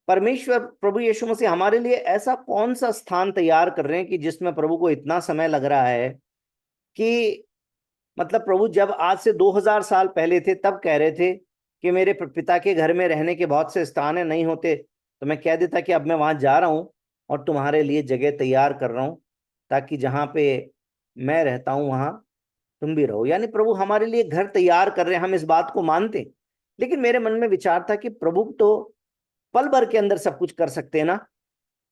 परमेश्वर प्रभु यीशु मसीह हमारे लिए ऐसा कौन सा स्थान तैयार कर रहे हैं कि जिसमें प्रभु को इतना समय लग रहा है कि मतलब प्रभु जब आज से 2000 साल पहले थे तब कह रहे थे कि मेरे पिता के घर में रहने के बहुत से स्थान है, नहीं होते तो मैं कह देता कि अब मैं वहां जा रहा हूं और तुम्हारे लिए जगह तैयार कर रहा हूं, ताकि जहां पे मैं रहता हूं वहां तुम भी रहो। यानी प्रभु हमारे लिए घर तैयार कर रहे हैं, हम इस बात को मानते हैं। लेकिन मेरे मन में विचार था कि प्रभु तो पल भर के अंदर सब कुछ कर सकते हैं ना।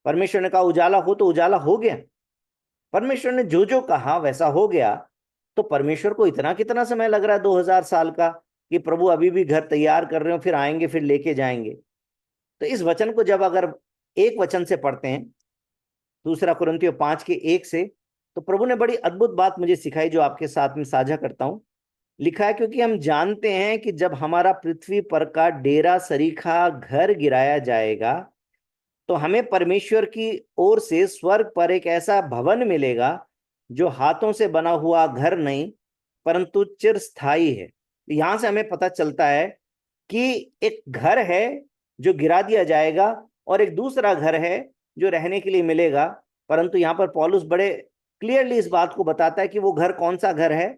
परमेश्वर ने कहा उजाला हो तो उजाला हो गया, परमेश्वर ने जो जो कहा वैसा हो गया। तो परमेश्वर को इतना कितना समय लग रहा है 2000 साल का, कि प्रभु अभी भी घर तैयार कर रहे हो, फिर आएंगे फिर लेके जाएंगे। तो इस वचन को जब अगर एक वचन से पढ़ते हैं, दूसरा कुरिन्थियों 5:1 से, तो प्रभु ने बड़ी अद्भुत बात मुझे सिखाई जो आपके साथ में साझा करता हूं। लिखा है, क्योंकि हम जानते हैं कि जब हमारा पृथ्वी पर का डेरा सरीखा घर गिराया जाएगा तो हमें परमेश्वर की ओर से स्वर्ग पर एक ऐसा भवन मिलेगा जो हाथों से बना हुआ घर नहीं परंतु चिरस्थायी है। यहां से हमें पता चलता है कि एक घर है जो गिरा दिया जाएगा और एक दूसरा घर है जो रहने के लिए मिलेगा। परंतु यहाँ पर पौलुस बड़े क्लियरली इस बात को बताता है कि वो घर कौन सा घर है।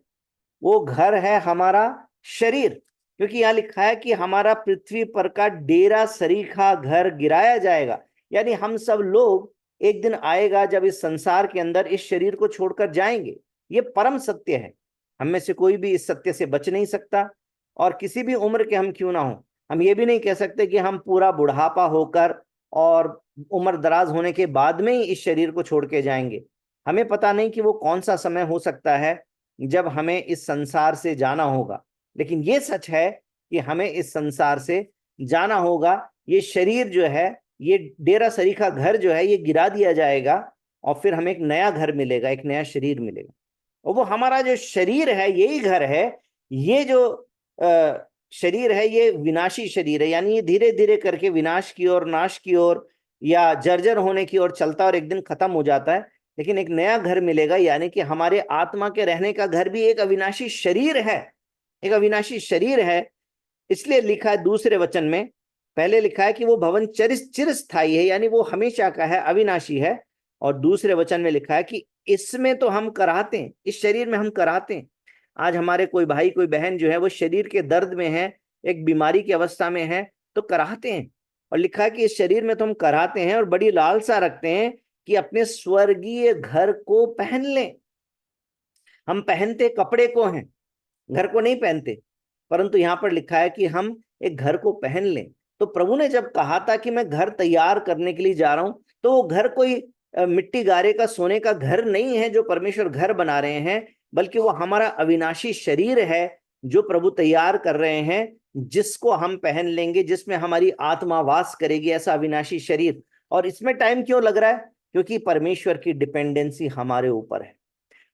वो घर है हमारा शरीर, क्योंकि यहां लिखा है कि हमारा पृथ्वी पर का डेरा सरीखा घर गिराया जाएगा। यानी हम सब लोग एक दिन आएगा जब इस संसार के अंदर इस शरीर को छोड़कर जाएंगे। ये परम सत्य है, हम में से कोई भी इस सत्य से बच नहीं सकता। और किसी भी उम्र के हम क्यों ना हो, हम ये भी नहीं कह सकते कि हम पूरा बुढ़ापा होकर और उम्र दराज होने के बाद में ही इस शरीर को छोड़ के जाएंगे। हमें पता नहीं कि वो कौन सा समय हो सकता है जब हमें इस संसार से जाना होगा। लेकिन ये सच है कि हमें इस संसार से जाना होगा। ये शरीर जो है, ये डेरा सरीखा घर जो है, ये गिरा दिया जाएगा और फिर हमें एक नया घर मिलेगा, एक नया शरीर मिलेगा। और वो हमारा जो शरीर है यही घर है। ये जो शरीर है ये विनाशी शरीर है, यानी ये धीरे धीरे करके विनाश की ओर, नाश की ओर या जर्जर होने की ओर चलता है और एक दिन खत्म हो जाता है। लेकिन एक नया घर मिलेगा, यानी कि हमारे आत्मा के रहने का घर भी एक अविनाशी शरीर है, एक अविनाशी शरीर है। इसलिए लिखा है दूसरे वचन में, पहले लिखा है कि वो भवन चिरस्थायी है, यानी वो हमेशा का है, अविनाशी है। और दूसरे वचन में लिखा है कि इसमें तो हम कराते हैं, इस शरीर में हम कराते हैं। आज हमारे कोई भाई कोई बहन जो है वो शरीर के दर्द में है, एक बीमारी की अवस्था में है, तो कराते हैं। और लिखा है कि इस शरीर में तो हम कराते हैं और बड़ी लालसा रखते हैं कि अपने स्वर्गीय घर को पहन लें। हम पहनते कपड़े को हैं, घर को नहीं पहनते। परंतु यहां पर लिखा है कि हम एक घर को पहन लें। तो प्रभु ने जब कहा था कि मैं घर तैयार करने के लिए जा रहा हूं, तो वो घर कोई मिट्टी गारे का सोने का घर नहीं है जो परमेश्वर घर बना रहे हैं, बल्कि वो हमारा अविनाशी शरीर है जो प्रभु तैयार कर रहे हैं, जिसको हम पहन लेंगे, जिसमें हमारी आत्मा वास करेगी, ऐसा अविनाशी शरीर। और इसमें टाइम क्यों लग रहा है? क्योंकि परमेश्वर की डिपेंडेंसी हमारे ऊपर है,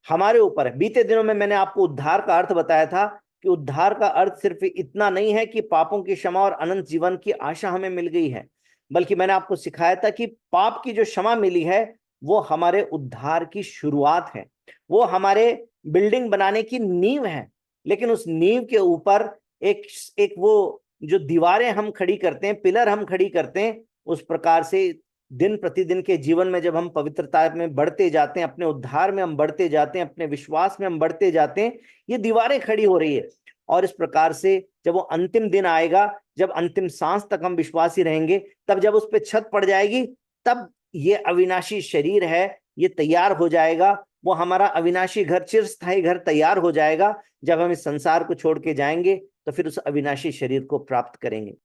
हमारे ऊपर है। बीते दिनों में मैंने आपको उद्धार का अर्थ बताया था कि उद्धार का अर्थ सिर्फ इतना नहीं है कि पापों की क्षमा और अनंत जीवन की आशा हमें मिल गई है, बल्कि मैंने आपको सिखाया था कि पाप की जो क्षमा मिली है वो हमारे उद्धार की शुरुआत है, वो हमारे बिल्डिंग बनाने की नींव है। लेकिन उस नींव के ऊपर एक एक वो जो दीवारें हम खड़ी करते हैं, पिलर हम खड़ी करते हैं, उस प्रकार से दिन प्रतिदिन के जीवन में जब हम पवित्रता में बढ़ते जाते हैं, अपने उद्धार में हम बढ़ते जाते हैं, अपने विश्वास में हम बढ़ते जाते हैं, ये दीवारें खड़ी हो रही है। और इस प्रकार से जब वो अंतिम दिन आएगा, जब अंतिम सांस तक हम विश्वासी रहेंगे, तब जब उस पर छत पड़ जाएगी, तब ये अविनाशी शरीर है ये तैयार हो जाएगा। वो हमारा अविनाशी घर, चिरस्थायी घर तैयार हो जाएगा। जब हम इस संसार को छोड़ के जाएंगे तो फिर उस अविनाशी शरीर को प्राप्त करेंगे।